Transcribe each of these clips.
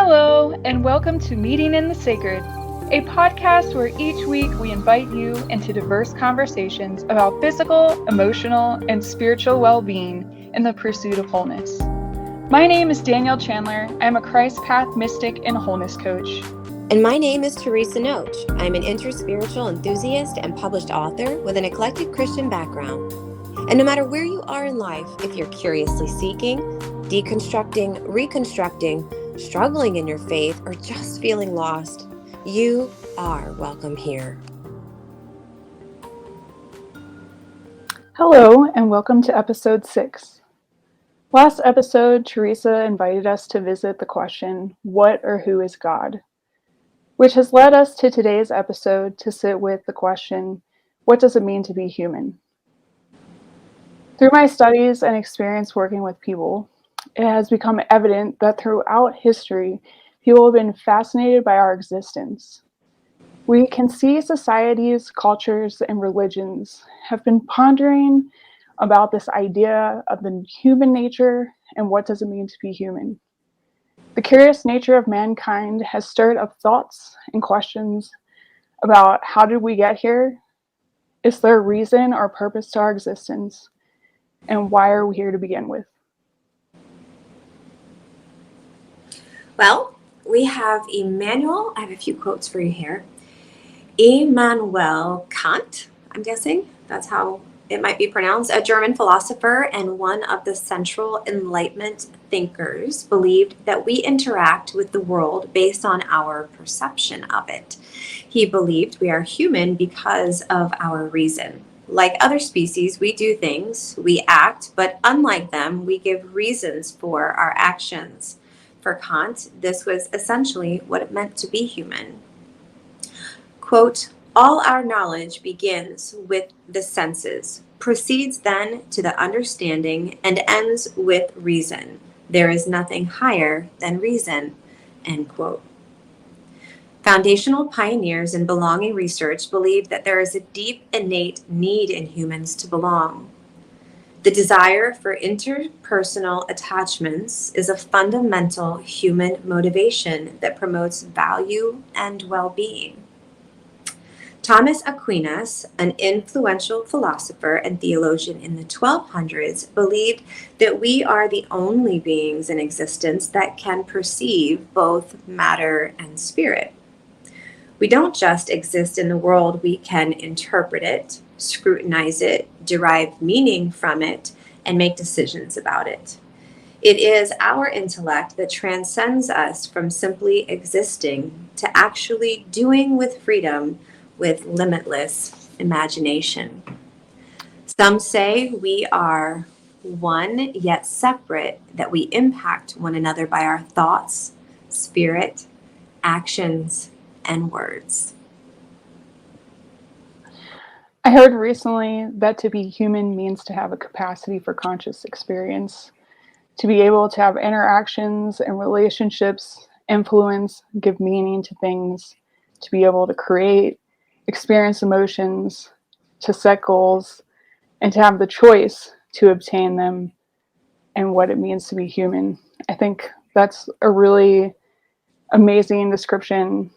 Hello, and welcome to Meeting in the Sacred, a podcast where each week we invite you into diverse conversations about physical, emotional, and spiritual well being in the pursuit of wholeness. My name is Danielle Chandler. I'm a Christ Path mystic and wholeness coach. And my name is Teresa Noach. I'm an interspiritual enthusiast and published author with an eclectic Christian background. And no matter where you are in life, if you're curiously seeking, deconstructing, reconstructing, struggling in your faith, or just feeling lost, you are welcome here. Hello, and welcome to episode 6. Last episode, Teresa invited us to visit the question, what or who is God? Which has led us to today's episode to sit with the question, what does it mean to be human? Through my studies and experience working with people, it has become evident that throughout history, people have been fascinated by our existence. We can see societies, cultures, and religions have been pondering about this idea of the human nature and what does it mean to be human. The curious nature of mankind has stirred up thoughts and questions about how did we get here? Is there a reason or purpose to our existence? And why are we here to begin with? Well, we have Immanuel. I have a few quotes for you here. Immanuel Kant, I'm guessing that's how it might be pronounced, a German philosopher and one of the central Enlightenment thinkers, believed that we interact with the world based on our perception of it. He believed we are human because of our reason. Like other species, we do things, we act, but unlike them, we give reasons for our actions. For Kant, this was essentially what it meant to be human. Quote, all our knowledge begins with the senses, proceeds then to the understanding, and ends with reason. There is nothing higher than reason, end quote. Foundational pioneers in belonging research believe that there is a deep innate need in humans to belong. The desire for interpersonal attachments is a fundamental human motivation that promotes value and well-being. Thomas Aquinas, an influential philosopher and theologian in the 1200s, believed that we are the only beings in existence that can perceive both matter and spirit. We don't just exist in the world, we can interpret it, scrutinize it, derive meaning from it, and make decisions about it. It is our intellect that transcends us from simply existing to actually doing with freedom, with limitless imagination. Some say we are one yet separate, that we impact one another by our thoughts, spirit, actions, and words. I heard recently that to be human means to have a capacity for conscious experience, to be able to have interactions and relationships, influence, give meaning to things, to be able to create, experience emotions, to set goals, and to have the choice to obtain them and what it means to be human. I think that's a really amazing description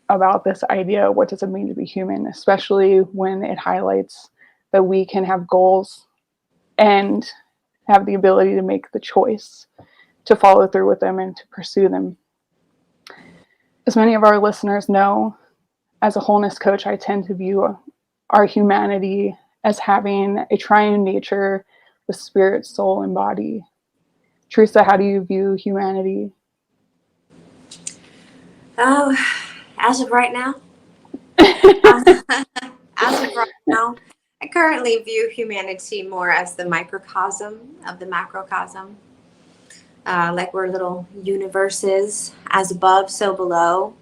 about this idea. What does it mean to be human, especially when it highlights that we can have goals and have the ability to make the choice to follow through with them and to pursue them. As many of our listeners know, as a wholeness coach, I tend to view our humanity as having a triune nature with spirit, soul, and body. Teresa, how do you view humanity? Oh, as of right now, I currently view humanity more as the microcosm of the macrocosm. Like we're little universes, as above, so below.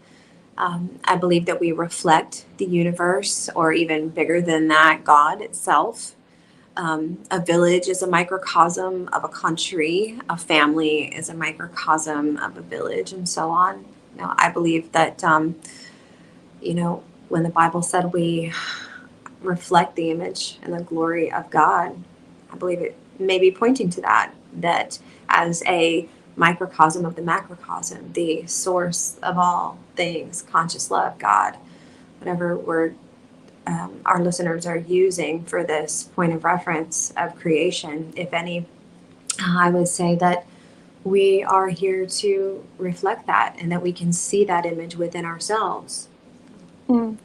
I believe that we reflect the universe, or even bigger than that, God itself. A village is a microcosm of a country. A family is a microcosm of a village, and so on. I believe that, when the Bible said we reflect the image and the glory of God, I believe it may be pointing to that as a microcosm of the macrocosm, the source of all things, conscious love, God, whatever word our listeners are using for this point of reference of creation, if any. I would say that we are here to reflect that and that we can see that image within ourselves. Mm.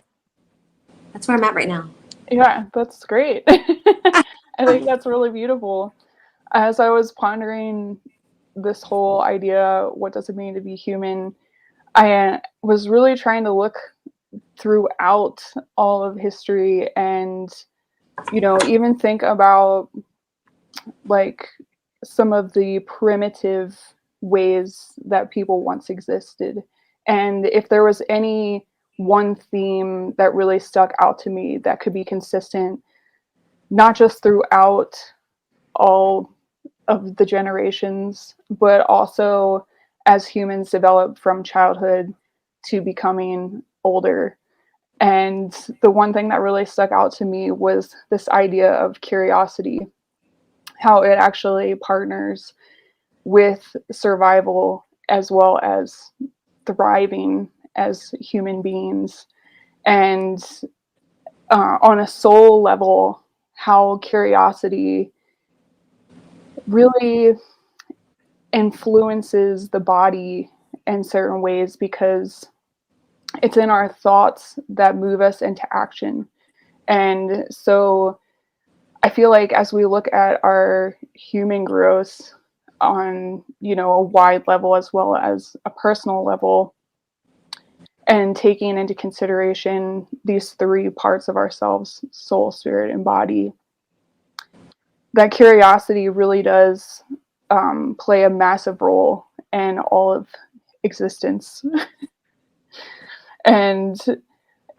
That's where I'm at right now. Yeah, that's great. I think that's really beautiful. As I was pondering this whole idea, what does it mean to be human? I was really trying to look throughout all of history and, even think about like some of the primitive ways that people once existed. And if there was any one theme that really stuck out to me that could be consistent, not just throughout all of the generations, but also as humans develop from childhood to becoming older. And the one thing that really stuck out to me was this idea of curiosity, how it actually partners with survival as well as thriving as human beings. And on a soul level, how curiosity really influences the body in certain ways, because it's in our thoughts that move us into action. And so I feel like as we look at our human growth on, a wide level as well as a personal level, and taking into consideration these three parts of ourselves, soul, spirit, and body, that curiosity really does play a massive role in all of existence. And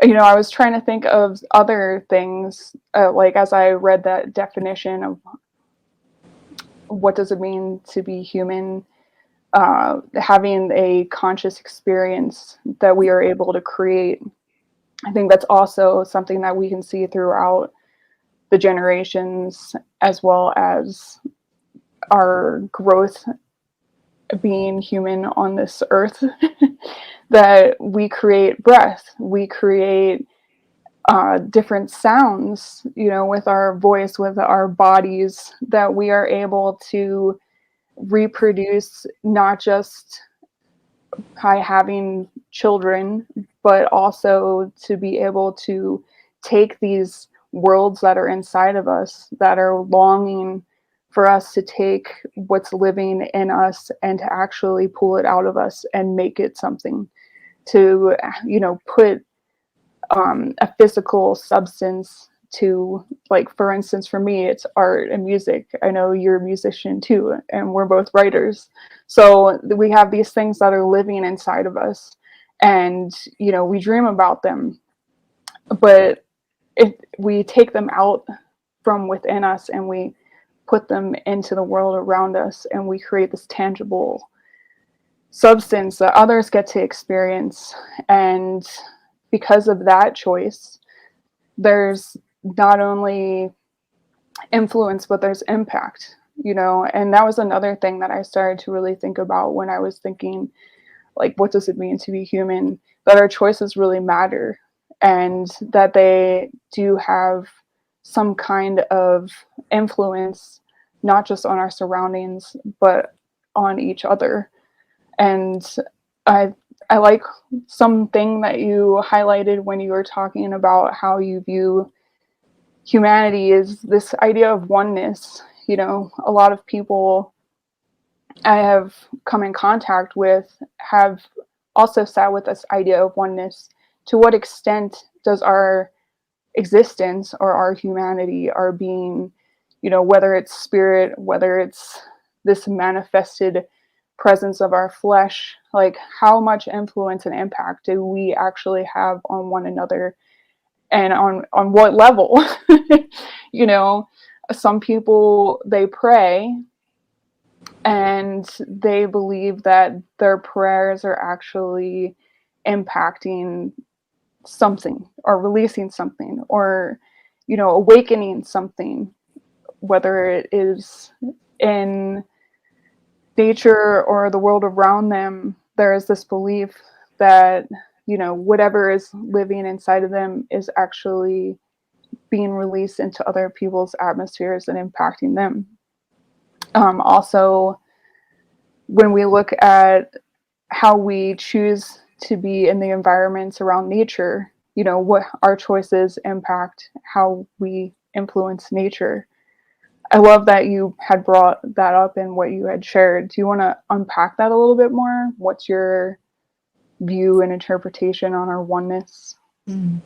I was trying to think of other things, like as I read that definition of what does it mean to be human, having a conscious experience that we are able to create. I think that's also something that we can see throughout the generations, as well as our growth being human on this earth. That we create breath, we create different sounds, with our voice, with our bodies, that we are able to reproduce, not just by having children, but also to be able to take these worlds that are inside of us, that are longing for us to take what's living in us and to actually pull it out of us and make it something, to put a physical substance to, like, for instance, for me, it's art and music. I know you're a musician too, and we're both writers. So we have these things that are living inside of us, and, we dream about them. But if we take them out from within us and we put them into the world around us, and we create this tangible substance that others get to experience. And because of that choice, there's not only influence, but there's impact, and that was another thing that I started to really think about when I was thinking, like, what does it mean to be human? That our choices really matter, and that they do have some kind of influence, not just on our surroundings, but on each other. And I I like something that you highlighted when you were talking about how you view humanity is this idea of oneness. A lot of people I have come in contact with have also sat with this idea of oneness. To what extent does our existence or our humanity, our being, whether it's spirit, whether it's this manifested presence of our flesh, like, how much influence and impact do we actually have on one another, and on what level? you know some people, they pray and they believe that their prayers are actually impacting something, or releasing something, or awakening something, whether it is in nature or the world around them, there is this belief that, whatever is living inside of them is actually being released into other people's atmospheres and impacting them. Also, when we look at how we choose to be in the environments around nature, what our choices impact how we influence nature. I love that you had brought that up in what you had shared. Do you want to unpack that a little bit more? What's your view and interpretation on our oneness? Mm.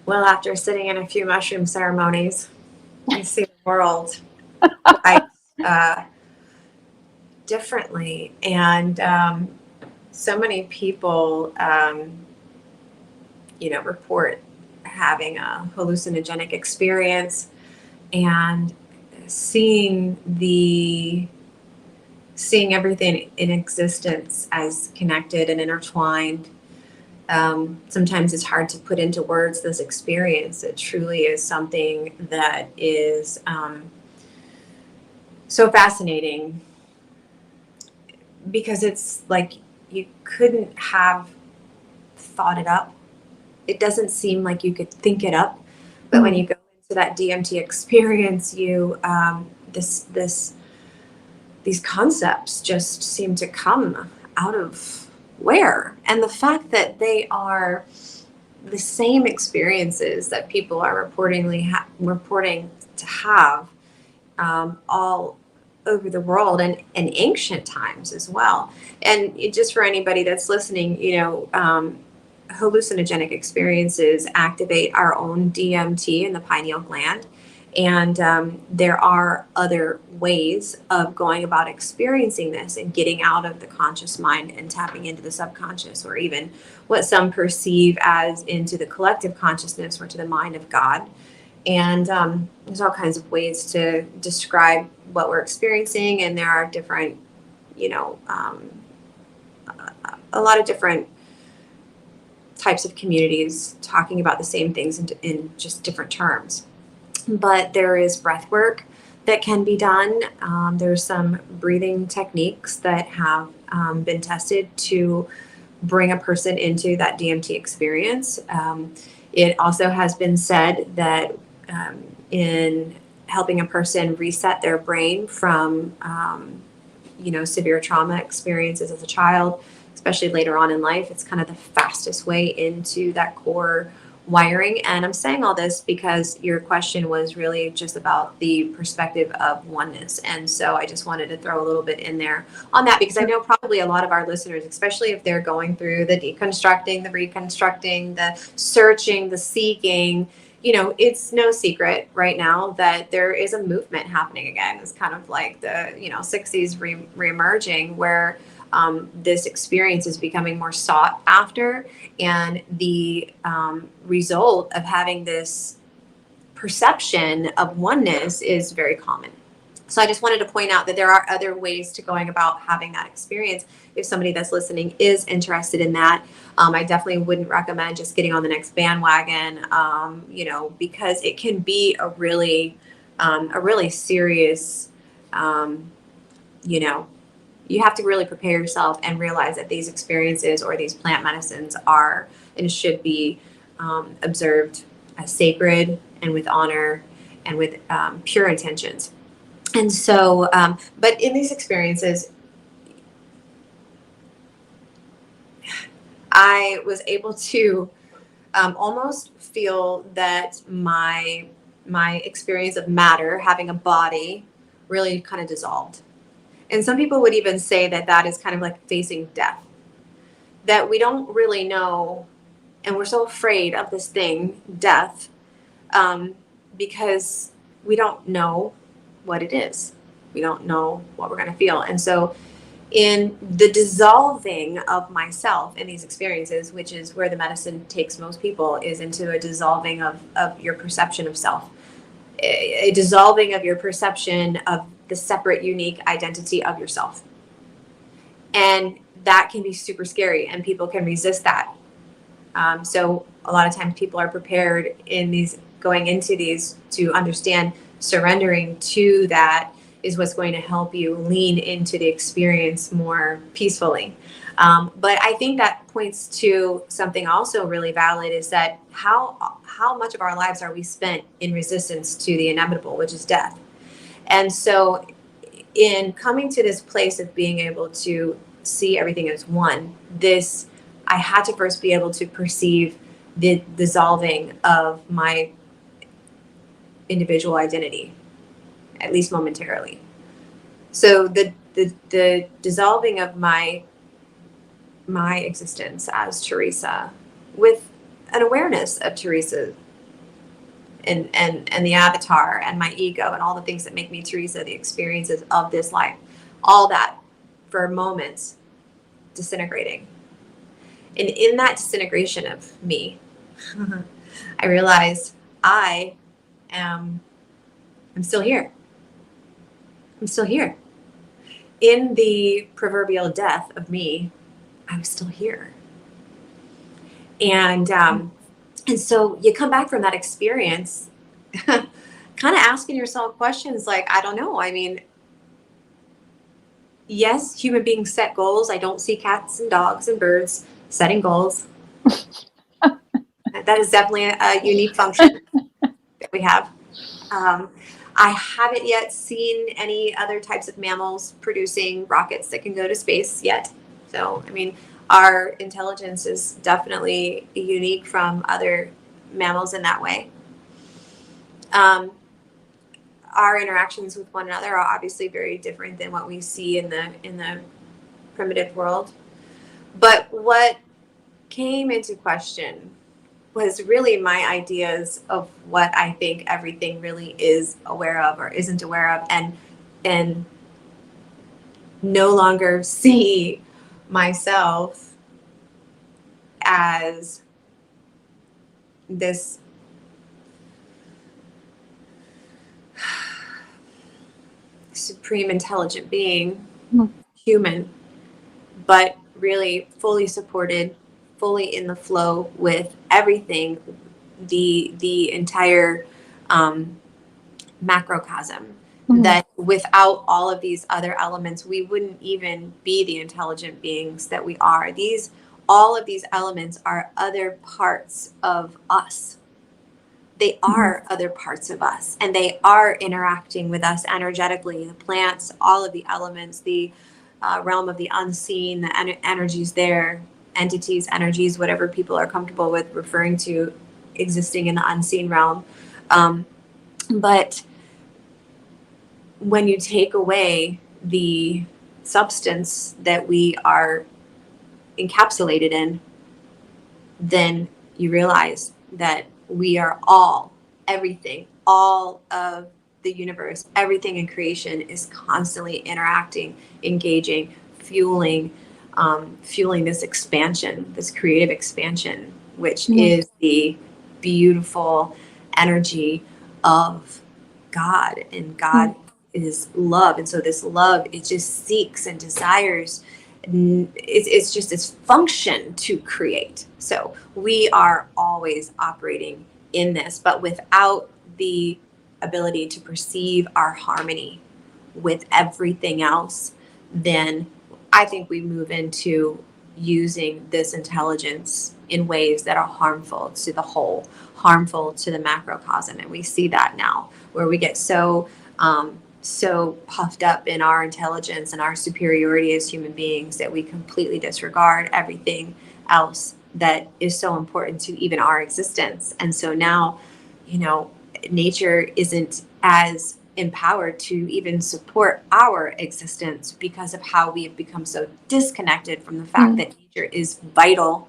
Well, after sitting in a few mushroom ceremonies, I see the world quite differently. And so many people, report having a hallucinogenic experience and seeing everything in existence as connected and intertwined. Sometimes it's hard to put into words this experience. It truly is something that is so fascinating, because it's like you couldn't have thought it up. It doesn't seem like you could think it up, but when you go into that DMT experience, you these concepts just seem to come out of where. And the fact that they are the same experiences that people are reporting to have all over the world, and in ancient times as well. And just for anybody that's listening, hallucinogenic experiences activate our own DMT in the pineal gland. And there are other ways of going about experiencing this and getting out of the conscious mind and tapping into the subconscious, or even what some perceive as into the collective consciousness or to the mind of God. And there's all kinds of ways to describe what we're experiencing. And there are different, a lot of different types of communities talking about the same things in just different terms. But there is breath work that can be done. There's some breathing techniques that have been tested to bring a person into that DMT experience. It also has been said that in helping a person reset their brain from, severe trauma experiences as a child, especially later on in life, it's kind of the fastest way into that core wiring. And I'm saying all this because your question was really just about the perspective of oneness. And so I just wanted to throw a little bit in there on that, because I know probably a lot of our listeners, especially if they're going through the deconstructing, the reconstructing, the searching, the seeking, it's no secret right now that there is a movement happening again. It's kind of like the, 60s reemerging, where this experience is becoming more sought after. And the result of having this perception of oneness is very common. So I just wanted to point out that there are other ways to going about having that experience. If somebody that's listening is interested in that, I definitely wouldn't recommend just getting on the next bandwagon, because it can be a really serious, you have to really prepare yourself and realize that these experiences or these plant medicines are and should be observed as sacred and with honor and with pure intentions. And so, but in these experiences, I was able to almost feel that my experience of matter, having a body, really kind of dissolved. And some people would even say that that is kind of like facing death, that we don't really know. And we're so afraid of this thing, death, because we don't know what it is. We don't know what we're going to feel. And so in the dissolving of myself in these experiences, which is where the medicine takes most people, is into a dissolving of your perception of self, a dissolving of your perception of the separate, unique identity of yourself. And that can be super scary, and people can resist that. So a lot of times people are prepared in these, going into these, to understand surrendering to that is what's going to help you lean into the experience more peacefully. But I think that points to something also really valid, is that how much of our lives are we spent in resistance to the inevitable, which is death. And so in coming to this place of being able to see everything as one, I had to first be able to perceive the dissolving of my individual identity, at least momentarily. So the dissolving of my existence as Teresa, with an awareness of Teresa and the avatar and my ego and all the things that make me Teresa, the experiences of this life, all that for moments disintegrating. And in that disintegration of me, I realized I'm still here. I'm still here. In the proverbial death of me, I was still here. And so you come back from that experience kind of asking yourself questions like, I don't know. I mean, yes, human beings set goals. I don't see cats and dogs and birds setting goals. That is definitely a unique function that we have. I haven't yet seen any other types of mammals producing rockets that can go to space yet. So, I mean, our intelligence is definitely unique from other mammals in that way. Our interactions with one another are obviously very different than what we see in the primitive world. But what came into question was really my ideas of what I think everything really is aware of or isn't aware of, and no longer see myself as this supreme intelligent being, human, but really fully supported, fully in the flow with everything, the entire macrocosm. That without all of these other elements, we wouldn't even be the intelligent beings that we are. All of these elements are other parts of us. They are other parts of us, and they are interacting with us energetically. The plants, all of the elements, the realm of the unseen, the energies there, entities, energies, whatever people are comfortable with referring to existing in the unseen realm. But when you take away the substance that we are encapsulated in, then you realize that we are all, everything, all of the universe, everything in creation is constantly interacting, engaging, fueling this expansion, this creative expansion, which is the beautiful energy of God. And God is love. And so this love, it just seeks and desires. It's just this function to create. So we are always operating in this, but without the ability to perceive our harmony with everything else, then I think we move into using this intelligence in ways that are harmful to the whole, harmful to the macrocosm. And we see that now, where we get so puffed up in our intelligence and our superiority as human beings that we completely disregard everything else that is so important to even our existence. And so now, nature isn't as empowered to even support our existence because of how we have become so disconnected from the fact that nature is vital.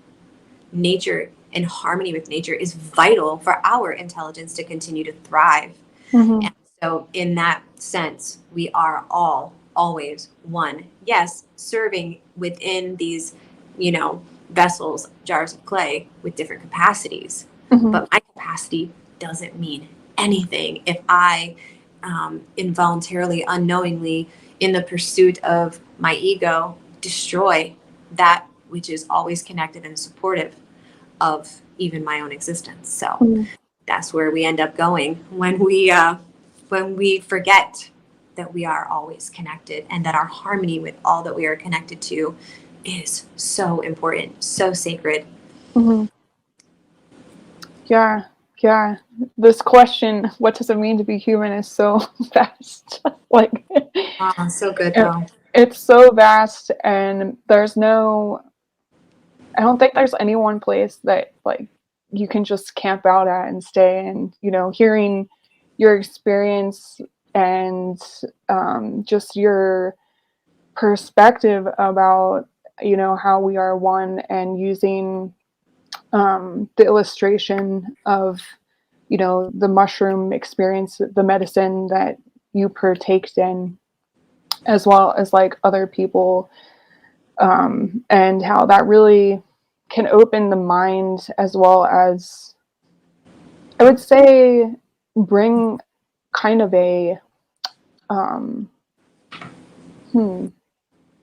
Nature in harmony with nature is vital for our intelligence to continue to thrive. And so in that sense, we are all always one. Yes, serving within these, vessels, jars of clay with different capacities. But my capacity doesn't mean anything if I involuntarily, unknowingly, in the pursuit of my ego, destroy that which is always connected and supportive of even my own existence. So that's where we end up going when we forget that we are always connected and that our harmony with all that we are connected to is so important, so sacred. Mm-hmm. Yeah, yeah. This question, what does it mean to be human, is so vast. Like, Oh, so good though. it's so vast, and I don't think there's any one place that like you can just camp out at and stay. And hearing your experience and just your perspective about how we are one, and using the illustration of the mushroom experience, the medicine that you partaked in, as well as like other people, and how that really can open the mind, as well as, I would say, bring kind of um, hmm,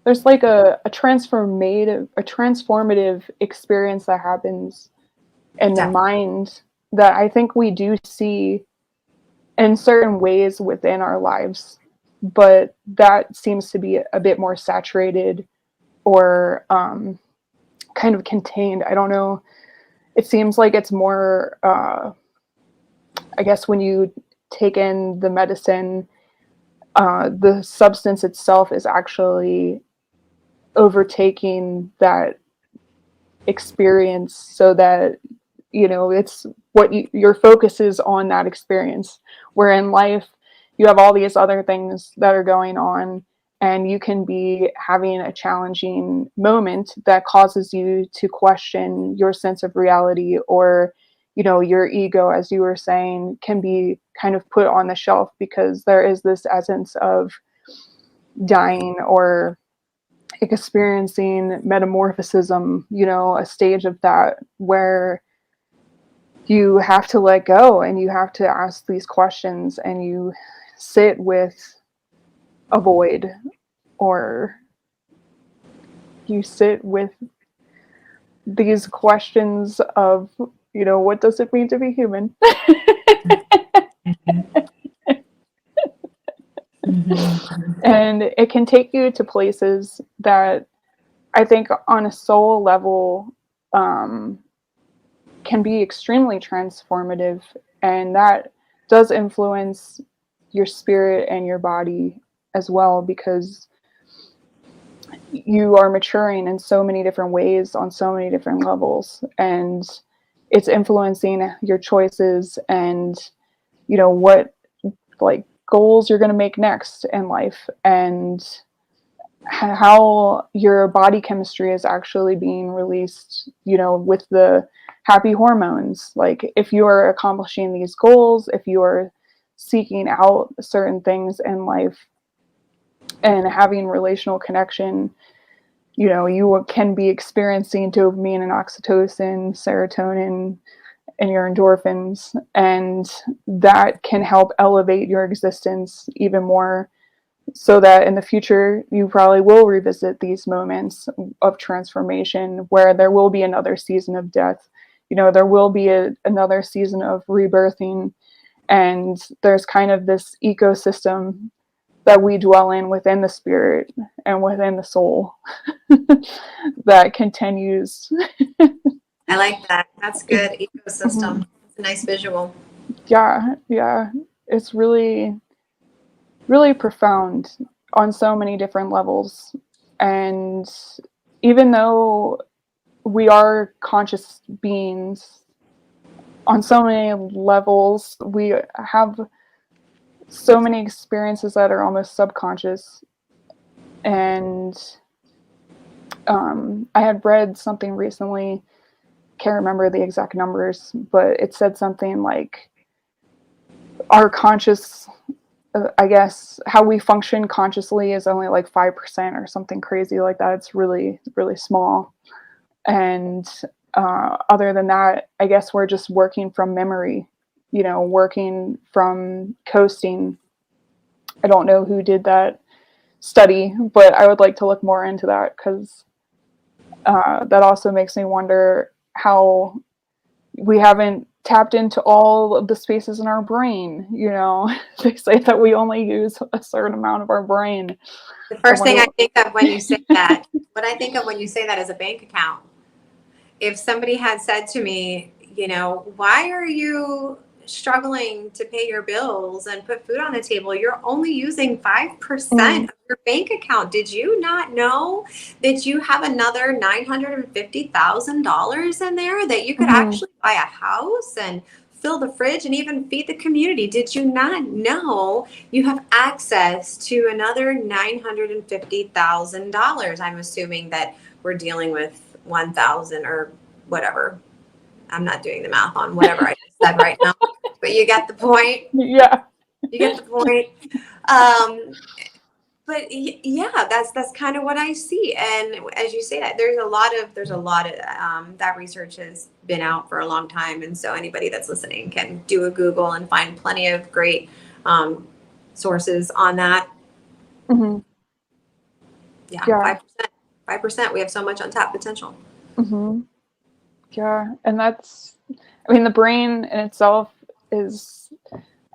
there's like a transformative experience that happens in the Definitely. mind, that I think we do see in certain ways within our lives, but that seems to be a bit more saturated, or kind of contained. I don't know. It seems like it's more, I guess, when you take in the medicine, the substance itself is actually overtaking that experience, so that it's what your focus is on, that experience. Where in life you have all these other things that are going on, and you can be having a challenging moment that causes you to question your sense of reality, or your ego, as you were saying, can be kind of put on the shelf, because there is this essence of dying, or experiencing metamorphism, a stage of that where you have to let go, and you have to ask these questions, and you sit with a void, or you sit with these questions of, what does it mean to be human? And it can take you to places that I think on a soul level, um, can be extremely transformative, and that does influence your spirit and your body as well, because you are maturing in so many different ways, on so many different levels, and it's influencing your choices, and what like goals you're going to make next in life, and how your body chemistry is actually being released, with the happy hormones. Like, if you are accomplishing these goals, if you are seeking out certain things in life and having relational connection, you can be experiencing dopamine and oxytocin, serotonin, and your endorphins, and that can help elevate your existence even more, so that in the future you probably will revisit these moments of transformation, where there will be another season of death. There will be another season of rebirthing, and there's kind of this ecosystem that we dwell in within the spirit and within the soul that continues. I like that. That's good. Ecosystem. Mhm. It's a nice visual. Yeah, yeah. It's really, really profound on so many different levels. And even though we are conscious beings on so many levels, we have so many experiences that are almost subconscious. And I had read something recently, can't remember the exact numbers, but it said something like our conscious, I guess, how we function consciously is only like 5% or something crazy like that. It's really, really small. And other than that, I guess we're just working from memory, working from coasting. I don't know who did that study, but I would like to look more into that, because that also makes me wonder how we haven't tapped into all of the spaces in our brain. They say that we only use a certain amount of our brain. The I first thing wonder. I think of when you say that, what I think of when you say that is a bank account. If somebody had said to me, why are you struggling to pay your bills and put food on the table? You're only using 5% Mm, of your bank account. Did you not know that you have another $950,000 in there that you could mhm, actually buy a house and fill the fridge and even feed the community? Did you not know you have access to another $950,000? I'm assuming that we're dealing with 1,000 or whatever. I'm not doing the math on whatever I just said right now, but you get the point. yeah. You get the point. Um, but yeah, that's kind of what I see. And as you say that, there's a lot of that research has been out for a long time, and so anybody that's listening can do a Google and find plenty of great um, sources on that. Mhm, Yeah, yeah. 5%. 5%. We have so much untapped potential. Mhm, yeah. And the brain in itself is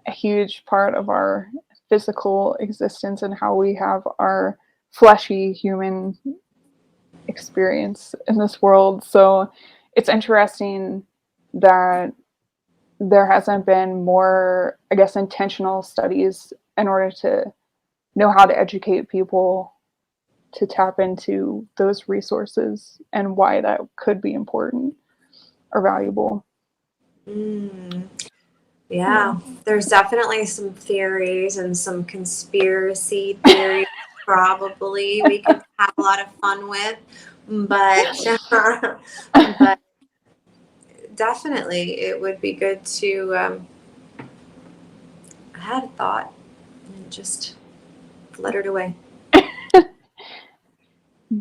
a huge part of our physical existence and how we have our fleshy human experience in this world. So it's interesting that there hasn't been more, I guess, intentional studies in order to know how to educate people to tap into those resources and why that could be important or valuable. Mm. Yeah. Yeah, there's definitely some theories and some conspiracy theories probably we could have a lot of fun with, but but definitely it would be good to I had a thought and just fluttered away.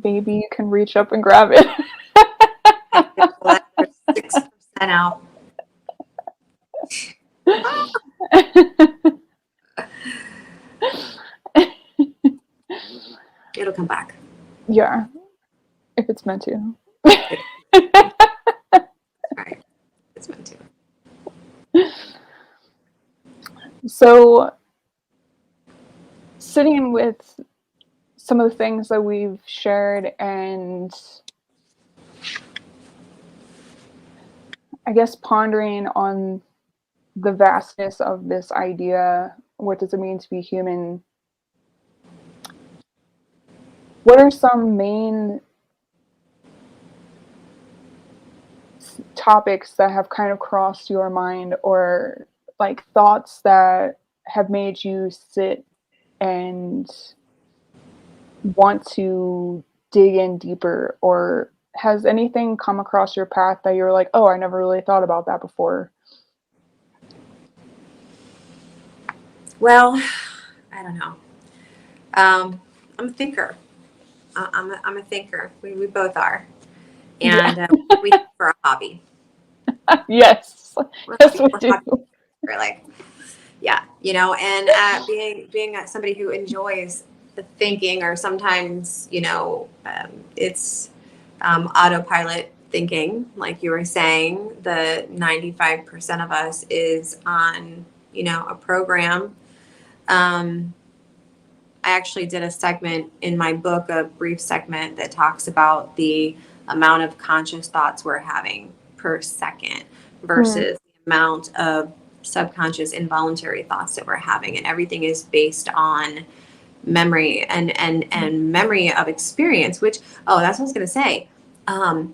Maybe you can reach up and grab it. I could let 6% out. It'll come back. Yeah, if it's meant to. It, right. It's meant to. So, sitting with some of the things that we've shared and I guess pondering on the vastness of this idea, what does it mean to be human? What are some main topics that have kind of crossed your mind or like thoughts that have made you sit and want to dig in deeper, or has anything come across your path that you're like, oh, I never really thought about that before? Well, I don't know. I'm a thinker. I'm a thinker. We both are. Yeah. And we think for a hobby. Yes. We're Yes, hobby. we We're do. hobby. We're like, yeah, and being somebody who enjoys the thinking, or sometimes it's autopilot thinking, like you were saying. The 95% of us is on a program. Um, I actually did a segment in my book, a brief segment that talks about the amount of conscious thoughts we're having per second Mm, versus the amount of subconscious involuntary thoughts that we're having. And everything is based on memory and memory of experience, which, oh, that's what I was going to say. Um,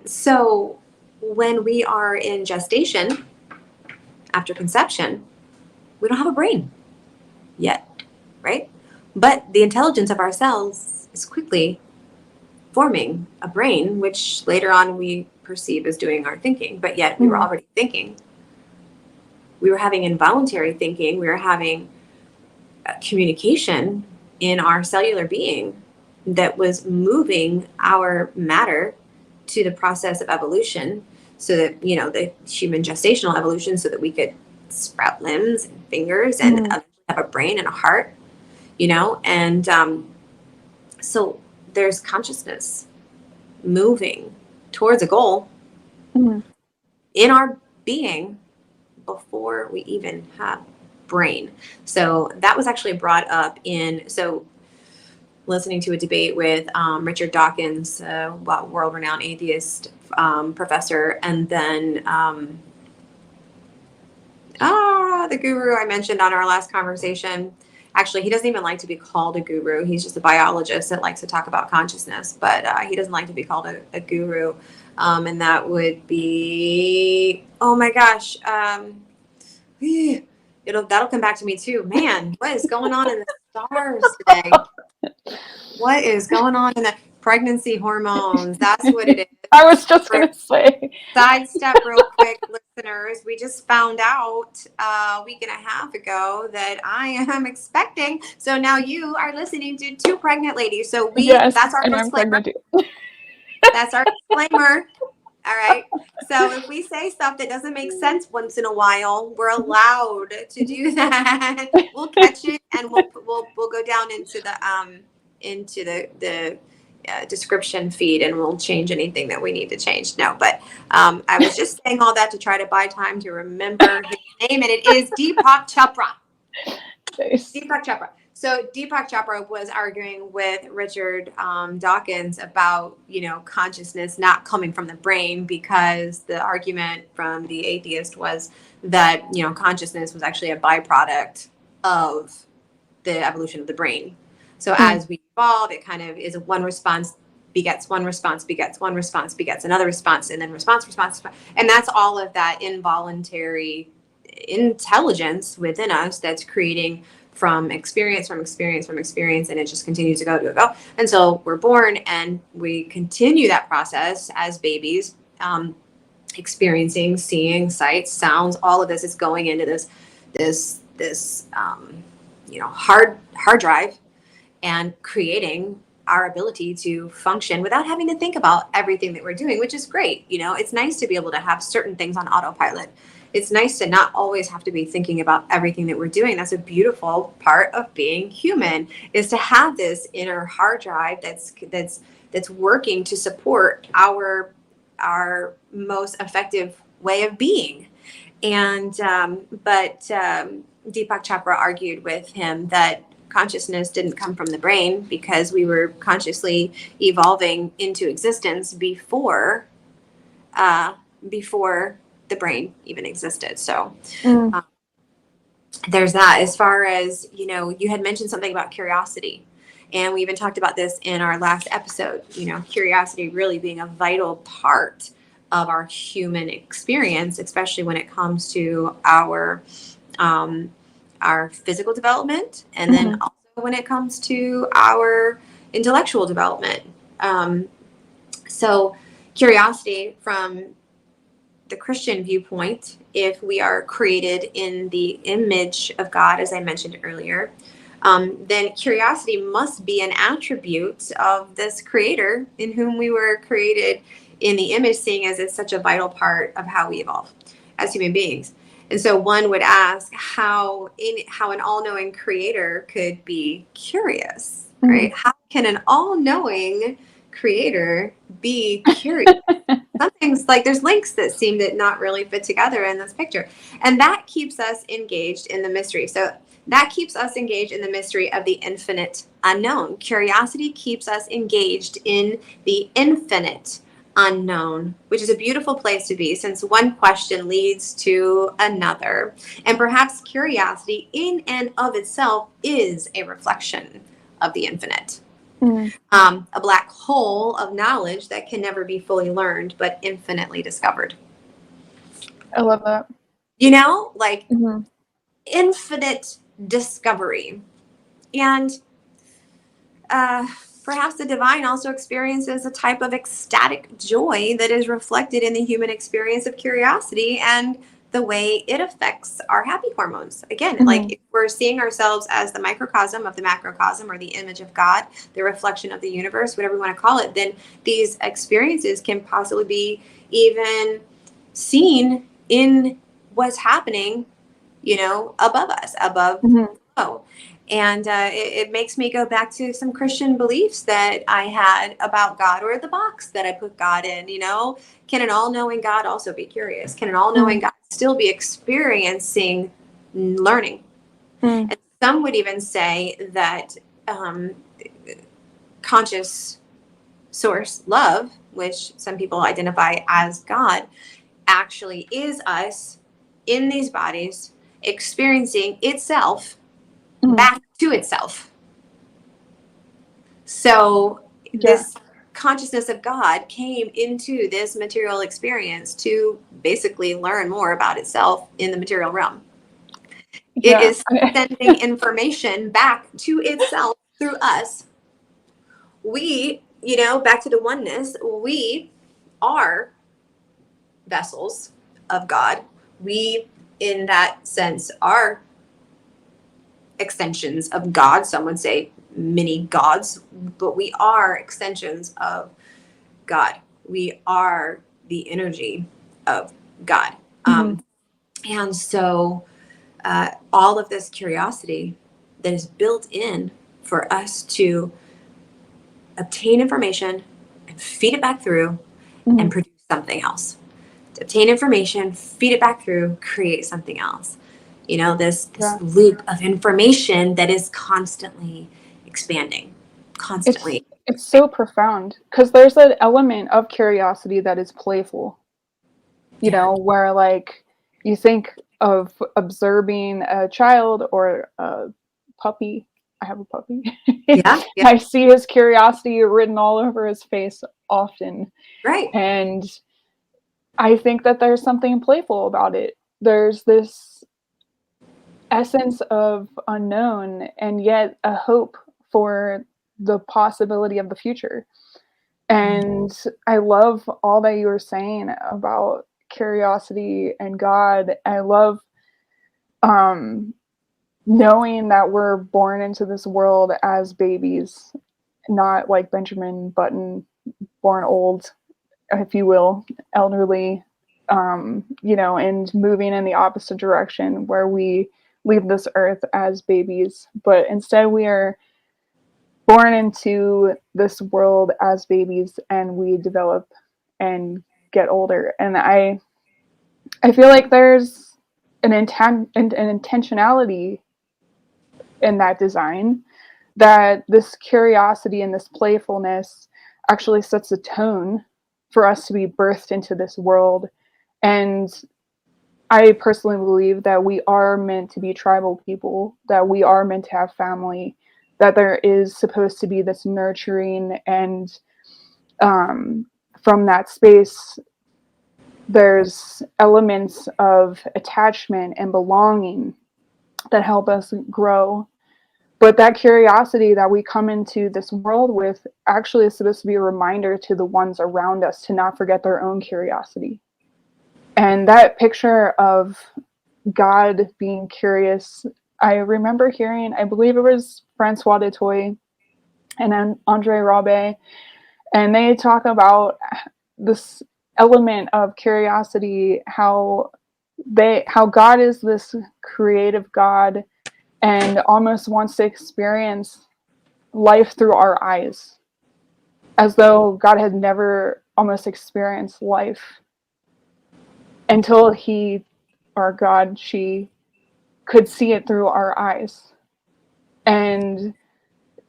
so when we are in gestation after conception, we don't have a brain yet, right? But the intelligence of our cells is quickly forming a brain, which later on we perceive as doing our thinking, but yet we were mm, already thinking. We were having involuntary thinking. We were having communication in our cellular being that was moving our matter to the process of evolution, so that, the human gestational evolution, so that we could sprout limbs and fingers and mm, have a brain and a heart, and so there's consciousness moving towards a goal mm, in our being before we even have brain. So that was actually brought up listening to a debate with Richard Dawkins, world-renowned atheist professor, and then the guru I mentioned on our last conversation. Actually, he doesn't even like to be called a guru. He's just a biologist that likes to talk about consciousness, but he doesn't like to be called a guru. And that would be, oh my gosh, that'll come back to me too. Man, what is going on in the stars today? What is going on in the pregnancy hormones? That's what it is. I was just going to say. Sidestep real quick, listeners. We just found out a week and a half ago that I am expecting. So now you are listening to two pregnant ladies. So that's our disclaimer. That's our disclaimer. All right. So if we say stuff that doesn't make sense once in a while, we're allowed to do that. We'll catch it and we'll go down into the description feed, and we'll change anything that we need to change. No, but I was just saying all that to try to buy time to remember his name, and it is Deepak Chopra. Nice. Deepak Chopra. So Deepak Chopra was arguing with Richard Dawkins about, consciousness not coming from the brain, because the argument from the atheist was that, consciousness was actually a byproduct of the evolution of the brain. So as we evolve, it kind of is one response begets one response, begets one response, begets another response, and then response. And that's all of that involuntary intelligence within us that's creating from experience, and it just continues to go. And so we're born and we continue that process as babies, experiencing, seeing, sights, sounds, all of this is going into this hard drive, and creating our ability to function without having to think about everything that we're doing, which is great. It's nice to be able to have certain things on autopilot. It's nice to not always have to be thinking about everything that we're doing. That's a beautiful part of being human, is to have this inner hard drive that's working to support our most effective way of being. And but Deepak Chopra argued with him that consciousness didn't come from the brain, because we were consciously evolving into existence before the brain even existed. So there's that. As far as, you had mentioned something about curiosity, and we even talked about this in our last episode, curiosity really being a vital part of our human experience, especially when it comes to our physical development, and then also when it comes to our intellectual development. So curiosity from the Christian viewpoint, if we are created in the image of God, as I mentioned earlier, then curiosity must be an attribute of this creator in whom we were created in the image, seeing as it's such a vital part of how we evolve as human beings. And so one would ask how an all-knowing creator could be curious, right? How can an all-knowing creator be curious? Some things, like there's links that seem to not really fit together in this picture. And that keeps us engaged in the mystery. So that keeps us engaged in the mystery of the infinite unknown. Curiosity keeps us engaged in the infinite unknown, which is a beautiful place to be, since one question leads to another. And perhaps curiosity in and of itself is a reflection of the infinite. A black hole of knowledge that can never be fully learned, but infinitely discovered. I love that. Infinite discovery. And perhaps the divine also experiences a type of ecstatic joy that is reflected in the human experience of curiosity and the way it affects our happy hormones. Again, like if we're seeing ourselves as the microcosm of the macrocosm, or the image of God, the reflection of the universe, whatever you want to call it, then these experiences can possibly be even seen in what's happening, above us, above below. And it makes me go back to some Christian beliefs that I had about God, or the box that I put God in. Can an all-knowing God also be curious? Can an all-knowing God still be experiencing learning. Mm. And some would even say that conscious source love, which some people identify as God, actually is us in these bodies experiencing itself Mm. back to itself. So Yeah. this consciousness of God came into this material experience to basically learn more about itself in the material realm. It Yeah. is sending information back to itself through us. We, back to the oneness, we are vessels of God. We, in that sense, are extensions of God. Some would say many gods, but we are extensions of God. We are the energy of God. Mhm. And so all of this curiosity that is built in for us to obtain information and feed it back through and Mhm. produce something else. To obtain information, feed it back through, create something else. This Yeah. loop of information that is constantly expanding, It's constantly. it's so profound because there's an element of curiosity that is playful, Yeah. where like you think of observing a child or a puppy. I have a puppy. Yeah. Yeah. I see his curiosity written all over his face often. Right. And I think that there's something playful about it. There's this essence of unknown and yet a hope for the possibility of the future. And I love all that you were saying about curiosity and God. I love um, knowing that we're born into this world as babies, not like Benjamin Button, born old, if you will, elderly, and moving in the opposite direction where we leave this earth as babies. But instead, we are born into this world as babies and we develop and get older. And I feel like there's an intentionality in that design, that this curiosity and this playfulness actually sets a tone for us to be birthed into this world. And I personally believe that we are meant to be tribal people, that we are meant to have family, that there is supposed to be this nurturing, and from that space, there's elements of attachment and belonging that help us grow. But that curiosity that we come into this world with actually is supposed to be a reminder to the ones around us to not forget their own curiosity. And that picture of God being curious, I remember hearing, I believe it was Francois de Toy and then Andre Robbe, and they talk about this element of curiosity, how God is this creative God and almost wants to experience life through our eyes, as though God had never almost experienced life until he, or God, she, could see it through our eyes. And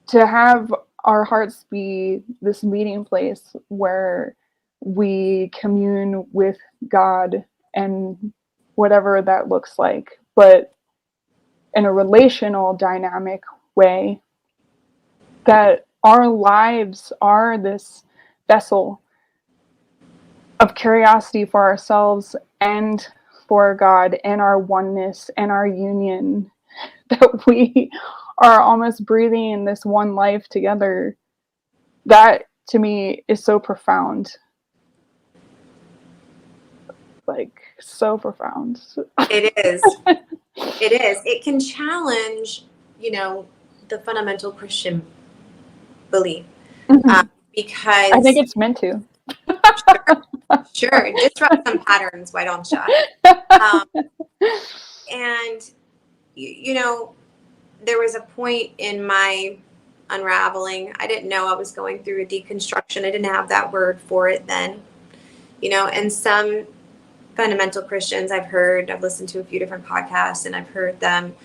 to have our hearts be this meeting place where we commune with God and whatever that looks like, but in a relational dynamic way, that our lives are this vessel of curiosity for ourselves and for God and our oneness and our union, that we are almost breathing in this one life together. That to me is so profound. Like, so profound. It is. It is. It can challenge, the fundamental Christian belief, Mhm. I think because it's meant to. sure, disrupt some patterns. Why don't you? Um, and there was a point in my unraveling. I didn't know I was going through a deconstruction. I didn't have that word for it then. And some fundamental Christians, I've listened to a few different podcasts, and I've heard them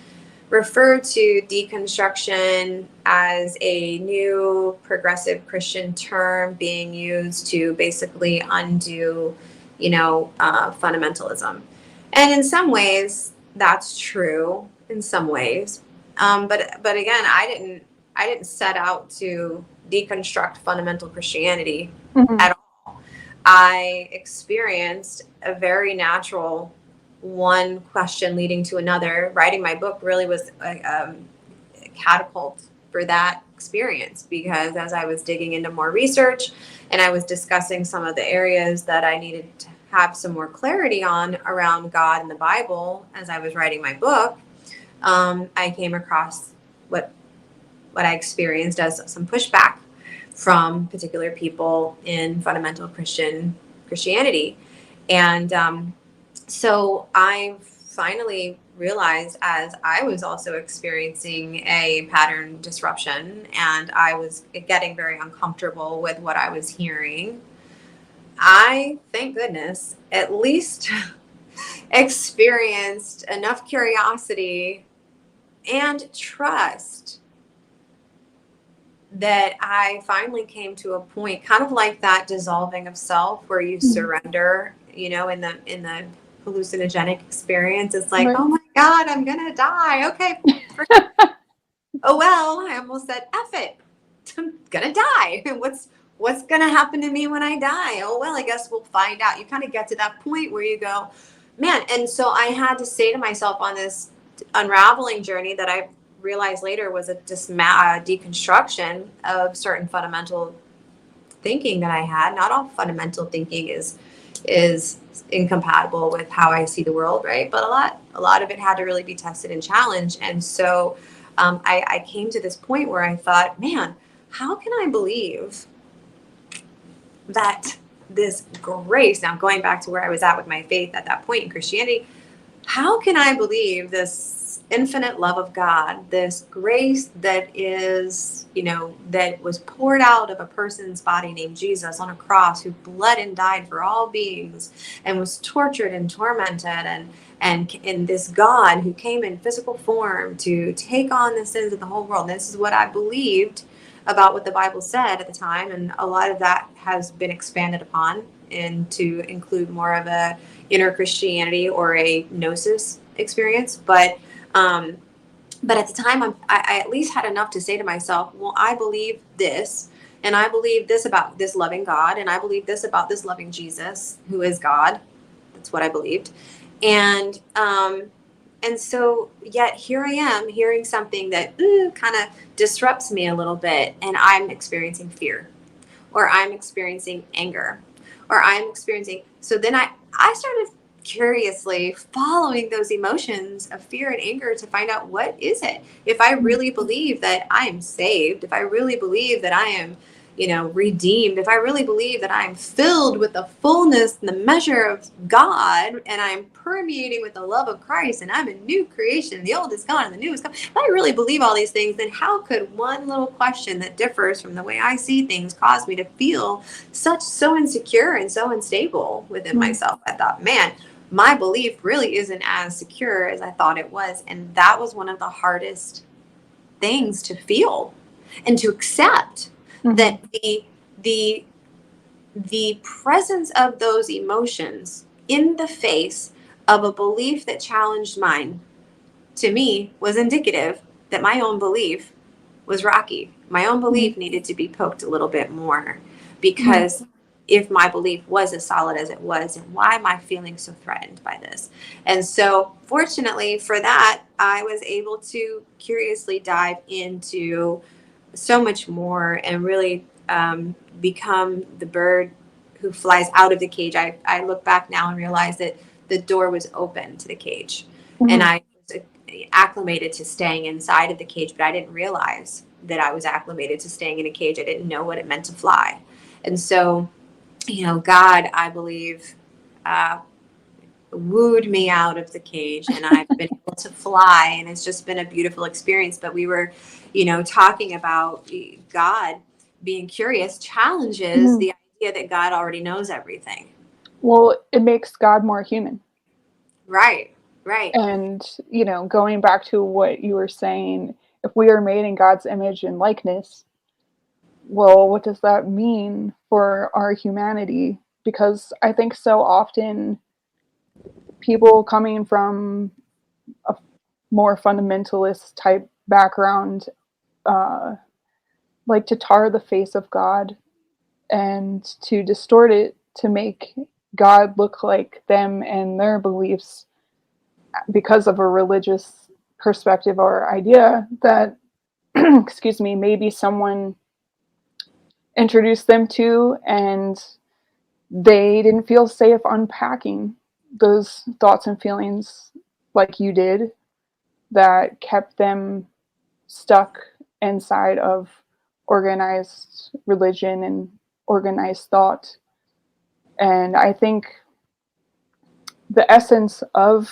refer to deconstruction as a new progressive Christian term being used to basically undo, fundamentalism. And in some ways, that's true. In some ways, but again, I didn't set out to deconstruct fundamental Christianity Mhm. at all. I experienced a very natural one question leading to another. Writing my book really was a catapult for that experience, because as I was digging into more research and I was discussing some of the areas that I needed to have some more clarity on around God and the Bible as I was writing my book, I came across what I experienced as some pushback from particular people in fundamental Christianity. And so I finally realized, as I was also experiencing a pattern disruption and I was getting very uncomfortable with what I was hearing, I, thank goodness, at least experienced enough curiosity and trust that I finally came to a point, kind of like that dissolving of self, where you Mhm. surrender, in the hallucinogenic experience. It's like, Right. oh my God, I'm gonna die. Okay. Oh well, I almost said F it. I'm gonna die. What's gonna happen to me when I die? Oh well, I guess we'll find out. You kind of get to that point where you go, man. And so I had to say to myself on this unraveling journey that I realized later was a deconstruction of certain fundamental thinking that I had. Not all fundamental thinking is incompatible with how I see the world, right? But a lot of it had to really be tested and challenged. And so I came to this point where I thought, man, how can I believe that this grace? Now, going back to where I was at with my faith at that point in Christianity, how can I believe this infinite love of God, this grace that is, that was poured out of a person's body named Jesus on a cross, who bled and died for all beings and was tortured and tormented, and in this God who came in physical form to take on the sins of the whole world? This is what I believed about what the Bible said at the time, and a lot of that has been expanded upon and to include more of a inner Christianity or a gnosis experience. But at the time, I at least had enough to say to myself, well, I believe this, and I believe this about this loving God, and I believe this about this loving Jesus, who is God. That's what I believed. And so yet here I am hearing something that kind of disrupts me a little bit, and I'm experiencing fear, or I'm experiencing anger, or I'm experiencing. So then I started curiously following those emotions of fear and anger to find out, what is it? If I really believe that I am saved, if I really believe that I am, redeemed, if I really believe that I am filled with the fullness and the measure of God, and I'm permeating with the love of Christ, and I'm a new creation, the old is gone and the new is come. If I really believe all these things, then how could one little question that differs from the way I see things cause me to feel so insecure and so unstable within Mhm. myself? I thought, man, my belief really isn't as secure as I thought it was. And that was one of the hardest things to feel and to accept, Mhm. that the the presence of those emotions in the face of a belief that challenged mine, to me, was indicative that my own belief was rocky. My own Mhm. belief needed to be poked a little bit more, Mhm. because if my belief was as solid as it was, then why am I feeling so threatened by this? And so, fortunately for that, I was able to curiously dive into so much more and really become the bird who flies out of the cage. I look back now and realize that the door was open to the cage, and Mhm. I was acclimated to staying inside of the cage, but I didn't realize that I was acclimated to staying in a cage. I didn't know what it meant to fly. And so, God, I believe, uh, wooed me out of the cage, and I've been able to fly, and it's just been a beautiful experience. But we were, talking about God being curious challenges Mhm. the idea that God already knows everything. Well, it makes God more human. Right, right. And, going back to what you were saying, if we are made in God's image and likeness, well, what does that mean for our humanity? Because I think so often people coming from a more fundamentalist type background uh, like to tar the face of God and to distort it to make God look like them and their beliefs because of a religious perspective or idea that, excuse me, maybe someone introduced them to and they didn't feel safe unpacking those thoughts and feelings like you did, that kept them stuck inside of organized religion and organized thought. And I think the essence of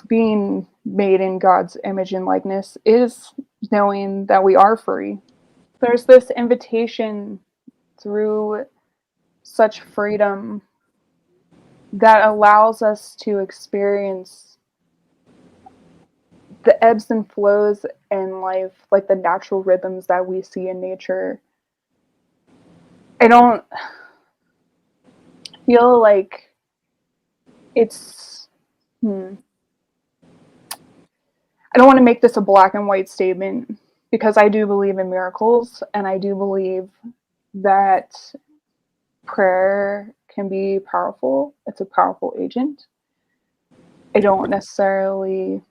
being made in God's image and likeness is knowing that we are free. There's this invitation through such freedom that allows us to experience the ebbs and flows in life, like the natural rhythms that we see in nature. I don't feel like it's, I don't want to make this a black and white statement because I do believe in miracles and I do believe that prayer can be powerful. It's a powerful agent. I don't necessarily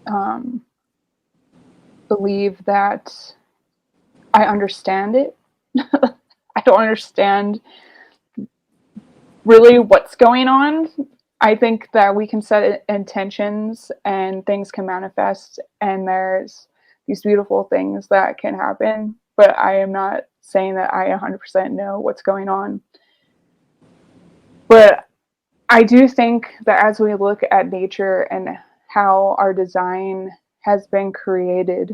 um, believe that I understand it. I don't understand really what's going on. I think that we can set intentions and things can manifest, and there's these beautiful things that can happen. But I am not saying that I 100% know what's going on. But I do think that as we look at nature and how our design has been created,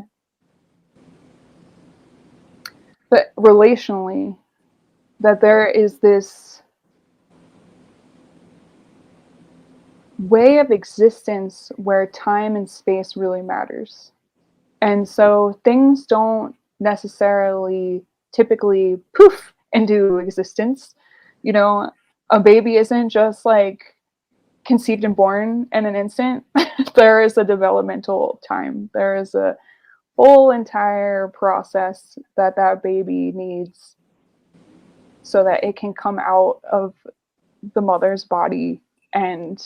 but relationally, that there is this way of existence where time and space really matters. And so things don't necessarily typically poof into existence. You know, a baby isn't just like conceived and born in an instant. There is a developmental time. There is a whole entire process that that baby needs so that it can come out of the mother's body and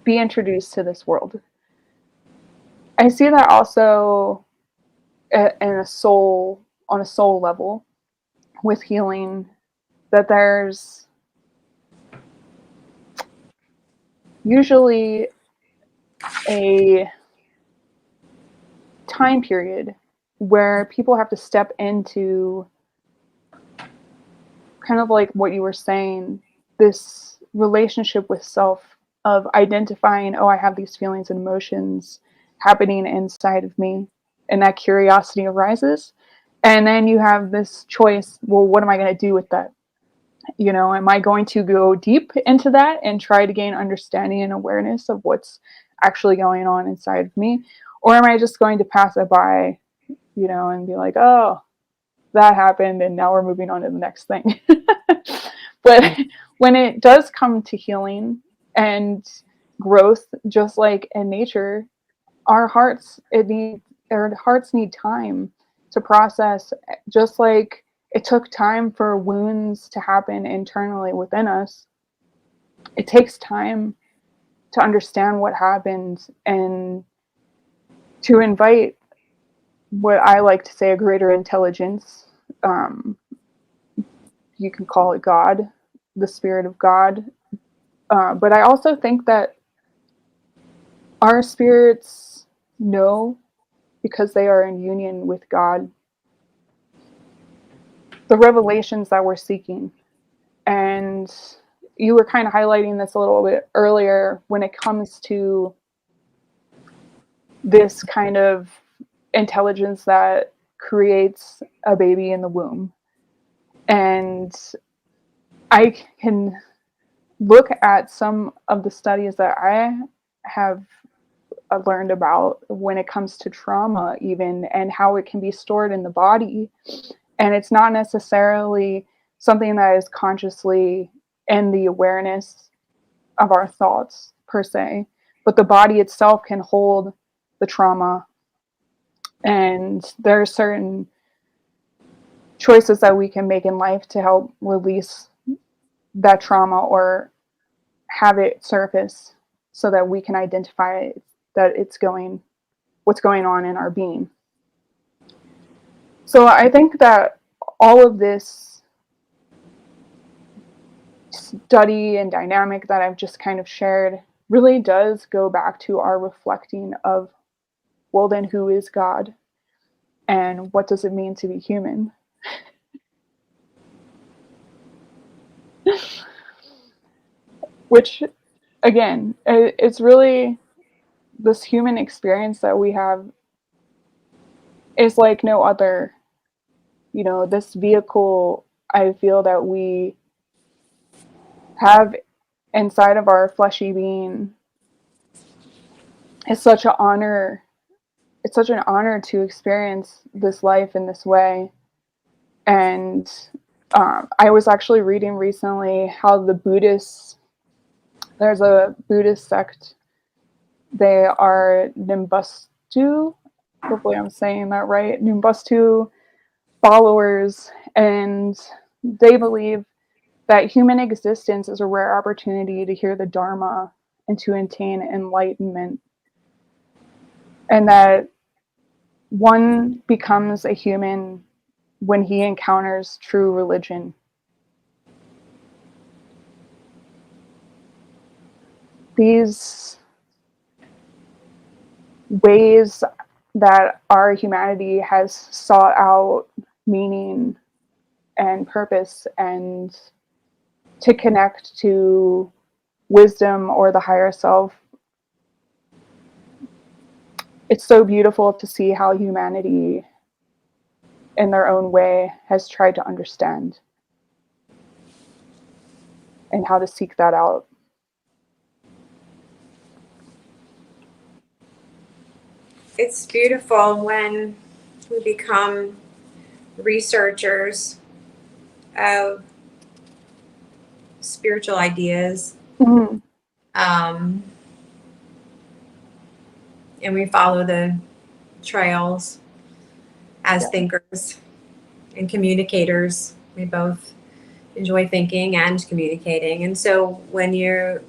be introduced to this world. I see that also in a soul, on a soul level with healing, that there's usually a time period where people have to step into kind of like what you were saying, this relationship with self of identifying, oh, I have these feelings and emotions happening inside of me, and that curiosity arises. And then you have this choice, well, what am I going to do with that? Am I going to go deep into that and try to gain understanding and awareness of what's actually going on inside of me? Or am I just going to pass it by, and be like, oh, that happened and now we're moving on to the next thing. But when it does come to healing and growth, just like in nature, our hearts need time to process, just like it took time for wounds to happen internally within us. It takes time to understand what happened and to invite what I like to say a greater intelligence. You can call it God, the spirit of God. But I also think that our spirits know, because they are in union with God, the revelations that we're seeking. And you were kind of highlighting this a little bit earlier when it comes to this kind of intelligence that creates a baby in the womb. And I can look at some of the studies that I have learned about when it comes to trauma, even, and how it can be stored in the body. And it's not necessarily something that is consciously in the awareness of our thoughts per se, but the body itself can hold the trauma. And there are certain choices that we can make in life to help release that trauma or have it surface so that we can identify that what's going on in our being. So I think that all of this study and dynamic that I've just kind of shared really does go back to our reflecting of, well, then who is God? And what does it mean to be human? Which, again, it's really this human experience that we have is like no other. You know, this vehicle, I feel that we have inside of our fleshy being is such an honor. It's such an honor to experience this life in this way. And I was actually reading recently how there's a Buddhist sect. They are Nimbustu. Hopefully I'm saying that right. Nimbustu followers. And they believe that human existence is a rare opportunity to hear the Dharma and to attain enlightenment. And that one becomes a human when he encounters true religion. These ways that our humanity has sought out meaning and purpose and to connect to wisdom or the higher self, it's so beautiful to see how humanity in their own way has tried to understand and how to seek that out. It's beautiful when we become researchers of spiritual ideas, Mm-hmm. um, and we follow the trails as Yeah. thinkers and communicators. We both enjoy thinking and communicating, and so when you're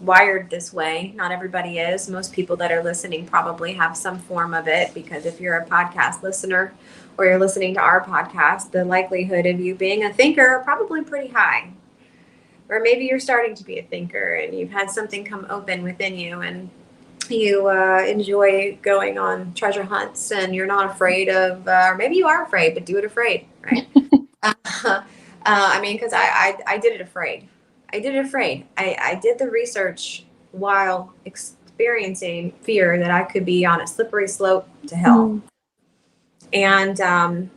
wired this way, not everybody is. Most people that are listening probably have some form of it, because if you're a podcast listener or you're listening to our podcast, the likelihood of you being a thinker are probably pretty high. Or maybe you're starting to be a thinker and you've had something come open within you, and you enjoy going on treasure hunts, and you're not afraid of, or maybe you are afraid, but do it afraid, right? I mean, because I did it afraid. I did it afraid. I did the research while experiencing fear that I could be on a slippery slope to hell. Mm-hmm.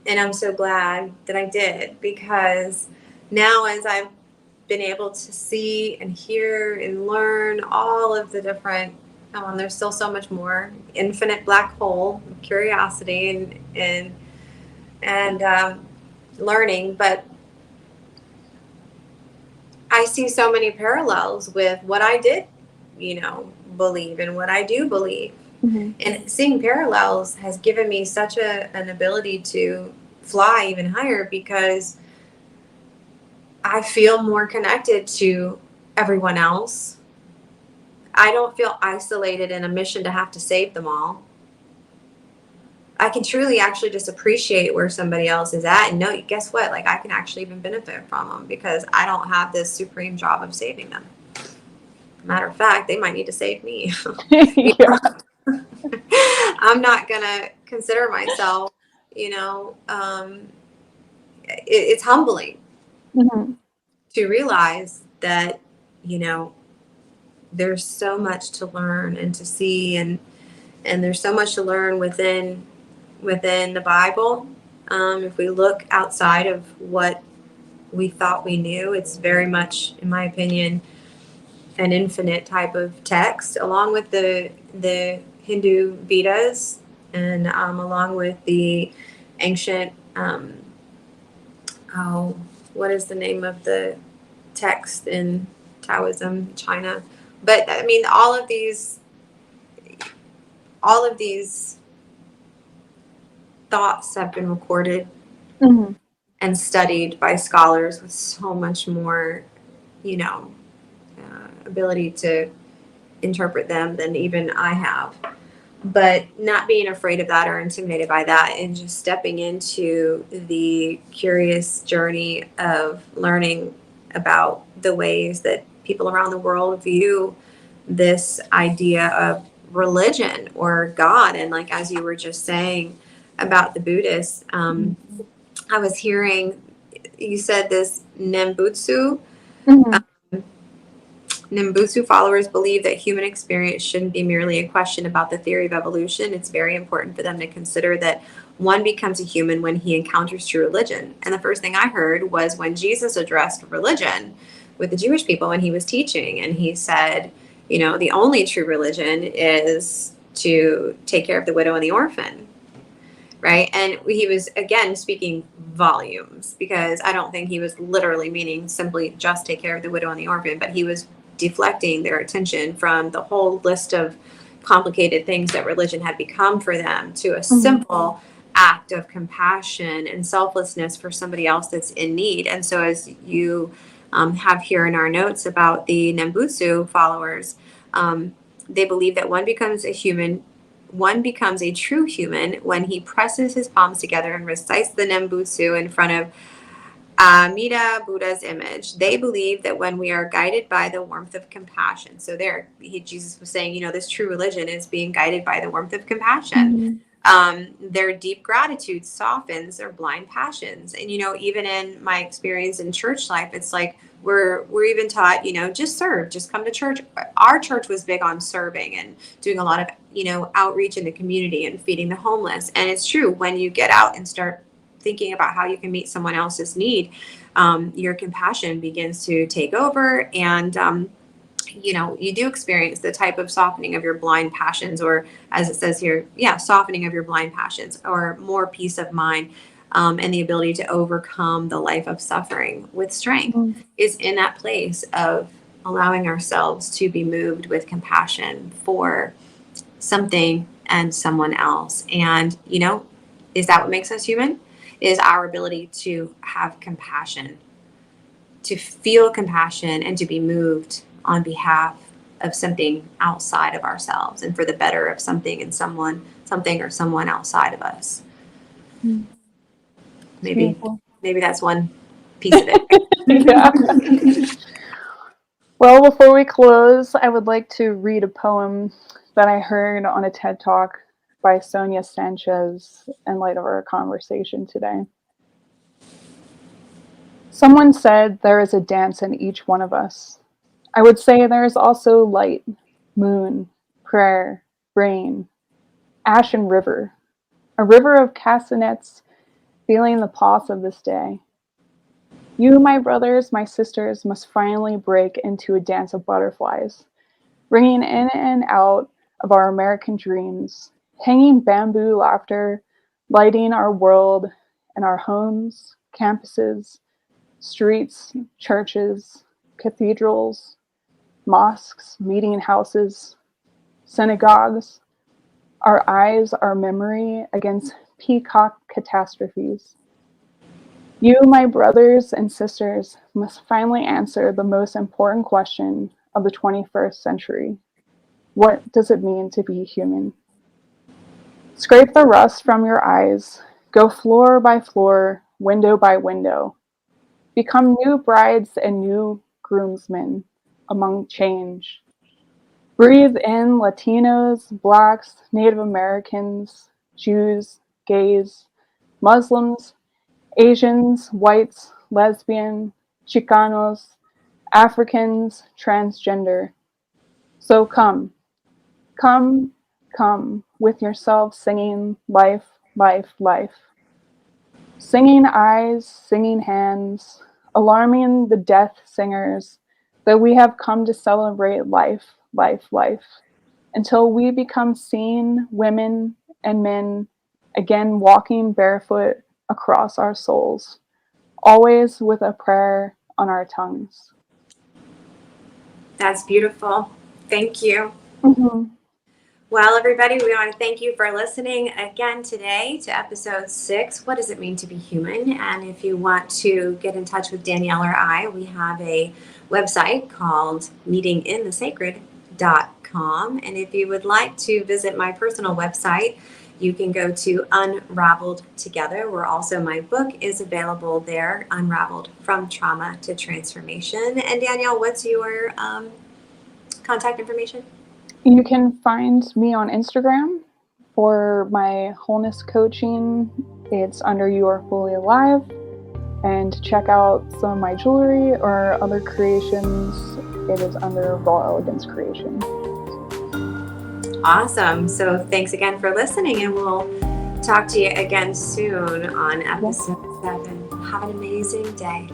And I'm so glad that I did, because now, as I've been able to see and hear and learn all of the different, there's still so much more, infinite black hole of curiosity and learning, but I see so many parallels with what I did, believe, and what I do believe. Mm-hmm. And seeing parallels has given me such an ability to fly even higher, because I feel more connected to everyone else. I don't feel isolated in a mission to have to save them all. I can truly actually just appreciate where somebody else is at and know, guess what? Like, I can actually even benefit from them, because I don't have this supreme job of saving them. Matter of fact, they might need to save me. Yeah. I'm not going to consider myself, it's humbling Mm-hmm. to realize that, there's so much to learn and to see, and there's so much to learn within the Bible. If we look outside of what we thought we knew, it's very much, in my opinion, an infinite type of text, along with the Hindu Vedas, and along with the ancient oh, what is the name of the text in Taoism, China? But I mean, all of these thoughts have been recorded Mhm. and studied by scholars with so much more, you know, ability to interpret them than even I have. But not being afraid of that or intimidated by that, and just stepping into the curious journey of learning about the ways that people around the world view this idea of religion or God. And like, as you were just saying about the Buddhists, I was hearing you said this Nembutsu. Mhm. Nembutsu followers believe that human experience shouldn't be merely a question about the theory of evolution. It's very important for them to consider that one becomes a human when he encounters true religion. And the first thing I heard was when Jesus addressed religion with the Jewish people when he was teaching, and he said, you know, the only true religion is to take care of the widow and the orphan, right? And he was, again, speaking volumes, because I don't think he was literally meaning simply just take care of the widow and the orphan, but he was deflecting their attention from the whole list of complicated things that religion had become for them to a Mhm. simple act of compassion and selflessness for somebody else that's in need. And so, as you have here in our notes about the Nembutsu followers, they believe that one becomes a true human when he presses his palms together and recites the Nembutsu in front of Amida Buddha's image. They believe that when we are guided by the warmth of compassion, so Jesus was saying, you know, this true religion is being guided by the warmth of compassion. Mhm. Their deep gratitude softens their blind passions. And, you know, even in my experience in church life, it's like we're even taught, you know, just serve, just come to church. Our church was big on serving and doing a lot of, you know, outreach in the community and feeding the homeless. And it's true, when you get out and start thinking about how you can meet someone else's need, your compassion begins to take over. And you know, you do experience the type of softening of your blind passions, or as it says here, yeah, softening of your blind passions, or more peace of mind, and the ability to overcome the life of suffering with strength Mhm. is in that place of allowing ourselves to be moved with compassion for something and someone else. And, you know, is that what makes us human? Is our ability to have compassion, to feel compassion, and to be moved on behalf of something outside of ourselves and for the better of something and something or someone outside of us. Mhm. It's Maybe, beautiful. maybe that's one piece of it. Yeah. Well, before we close, I would like to read a poem that I heard on a TED Talk by Sonia Sanchez in light of our conversation today. Someone said there is a dance in each one of us. I would say there is also light, moon, prayer, rain, ash, and river. A river of castanets feeling the pulse of this day. You, my brothers, my sisters, must finally break into a dance of butterflies, ringing in and out of our American dreams, hanging bamboo laughter, lighting our world and our homes, campuses, streets, churches, cathedrals, mosques, meeting houses, synagogues, our eyes, our memory against peacock catastrophes. You, my brothers and sisters, must finally answer the most important question of the 21st century. What does it mean to be human? Scrape the rust from your eyes, go floor by floor, window by window. Become new brides and new groomsmen among change. Breathe in Latinos, Blacks, Native Americans, Jews, gays, Muslims, Asians, whites, lesbian, Chicanos, Africans, transgender. So come, come, with yourself singing life, life, life. Singing eyes, singing hands, alarming the deaf singers that we have come to celebrate life, life, life, until we become seen women and men again walking barefoot across our souls, always with a prayer on our tongues. That's beautiful. Thank you. Mm-hmm. Well, everybody, we want to thank you for listening again today to episode 6. What does it mean to be human? And if you want to get in touch with Danielle or I, we have a website called meetinginthesacred.com. And if you would like to visit my personal website, you can go to Unraveled Together, where also my book is available there, Unraveled from Trauma to Transformation. And Danielle, what's your contact information? You can find me on Instagram for my wholeness coaching. It's under You Are Fully Alive. And to check out some of my jewelry or other creations, it is under Raw Elegance Creation. Awesome. So thanks again for listening, and we'll talk to you again soon on episode 7. Have an amazing day.